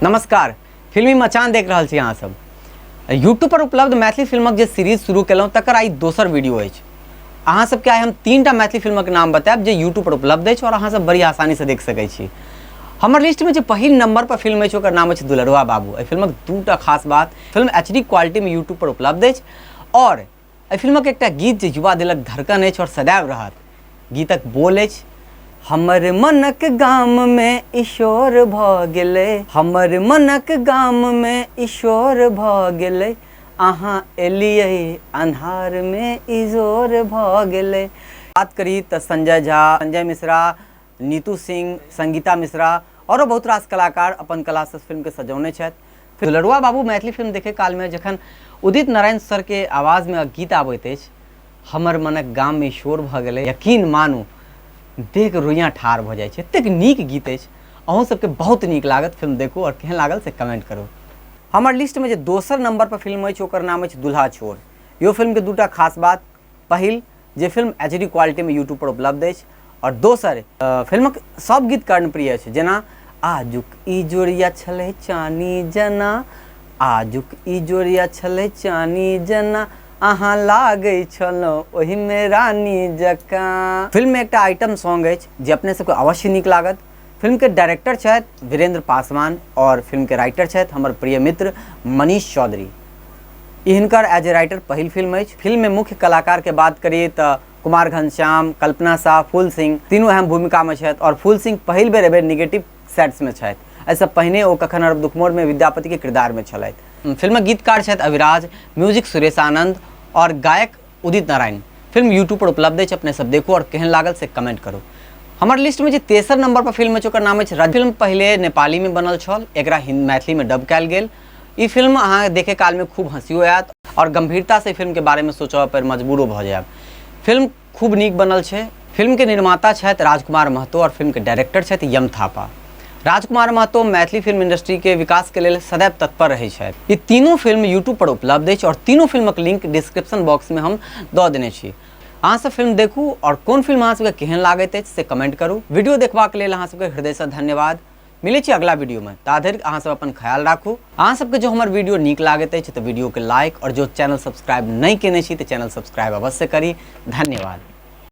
नमस्कार, फिल्मी मचान देख रहल छी अहाँ सब। यूट्यूब पर उपलब्ध मैथिली फिल्मक जे सीरीज शुरू केलहुँ तकर आइ दोसर वीडियो अछि। अहाँ सबके आइ हम 3टा मैथिली फिल्मक नाम बतायब जे यूट्यूब पर उपलब्ध अछि और अहाँ सब बड़ी आसानी से देख सकै छी। हमर लिस्ट में जो पहिल नंबर पर फिल्म अछि ओकर नाम अछि दुलरुआ बाबू। एहि फिल्मक दूटा खास बात, फिल्म HD क्वालिटी में यूट्यूब पर उपलब्ध अछि और एहि फिल्मक एकटा गीत जे युवा दिलक धड़कन अछि और सदैव रहत। गीतक बोल अछि, हमर मनक गाम में ईशोर भ गेलै, हमर मनक गाम में ईशोर भ गेलै, अहाँ एलियै अन्हार में इजोर भ गेलै। बात करी तो संजय झा, संजय मिश्रा, नीतू सिंह, संगीता मिश्रा और बहुत रास कलाकार अपन कला से फिल्म के सजौने छथि। दुलरुआ बाबू मैथिली फिल्म देखे काल में जखन उदित नारायण सर के आवाज में गीत आबैत अछि, हमर मनक गाम में ईशोर भ गेलै, यकीन मानू देख रोइयाँ ठाढ़ भ जाइ छै। एतेक नीक गीत अछि, अहूँ सबके बहुत नीक लागत। फिल्म देखू और केहन लागल से कमेंट करू। हमर लिस्ट में जो दोसर नंबर पर फिल्म अछि ओकर नाम अछि दुल्हा छोर। यो फिल्म के दूटा खास बात, पहिल जे फिल्म HD क्वालिटी में यूट्यूब पर उपलब्ध अछि और दोसर फिल्मक सब गीत कर्णप्रिय अछि, जेना आजुक ई जोड़िया छलै चानी जना, आजुक ई जोड़िया छलै चानी जना, अहाँ लागै छलहुँ ओहि में रानी जकाँ। फिल्म में एकटा आइटम सॉन्ग अछि जे अपने सबके अवश्य नीक लागत। फिल्म के डायरेक्टर छथि वीरेंद्र पासवान और फिल्म के राइटर छथि हमर प्रिय मित्र मनीष चौधरी। हिनकर एज ए राइटर पहिल फिल्म अछि। फिल्म में मुख्य कलाकार के बात करिए तो कुमार घनश्याम, कल्पना शाह, फूल सिंह तीनों अहम भूमिका में छथि और फूल सिंह पहिल बेर एबेर निगेटिव सेट्स में छथि। एहिसँ पहिने ओ कखन अरब दुखमोर में विद्यापति के किरदार में छलथि। फिल्मक गीतकार छथि अविराज, म्यूजिक सुरेश आनंद और गायक उदित नारायण। फिल्म यूट्यूब पर उपलब्ध अछि, अपने सब देखू और केहन लागल से कमेंट करू। हमर लिस्ट में जो तेसर नंबर पर फिल्म अछि ओकर नाम अछि रज। फिल्म पहले नेपाली में बनल छल, एकरा मैथिली में डब कयल गेल। ई फिल्म अहाँ देखे काल में खूब हंसियो आयत और गंभीरता से फिल्म के बारे में सोचऽ पर मजबूरो भ जायब। फिल्म खूब नीक बनल छै। फिल्म के निर्माता छथि राजकुमार महतो और फिल्म के डायरेक्टर छथि यम थापा। राजकुमार महतो मैथिली फिल्म इंडस्ट्री के विकास के लिए सदैव तत्पर रहे छथि। ये तीनों फिल्म यूट्यूब पर उपलब्ध अछि और तीनों फिल्मक लिंक डिस्क्रिप्शन बॉक्स में हम दऽ देने छी। अहाँ सब फिल्म देखू और कोन फिल्म अहाँ सबके केहन लागैत अछि से कमेंट करू। वीडियो देखबाक लेल अहाँ सबके हृदय से धन्यवाद। मिलै छी अगला वीडियो में, ता धरि अहाँ सब अपन ख्याल राखू। अहाँ सबके जो हमर वीडियो नीक लागैत अछि तो वीडियो के लाइक और जो चैनल सब्सक्राइब नहीं केने छी तो चैनल सब्सक्राइब अवश्य करी। धन्यवाद।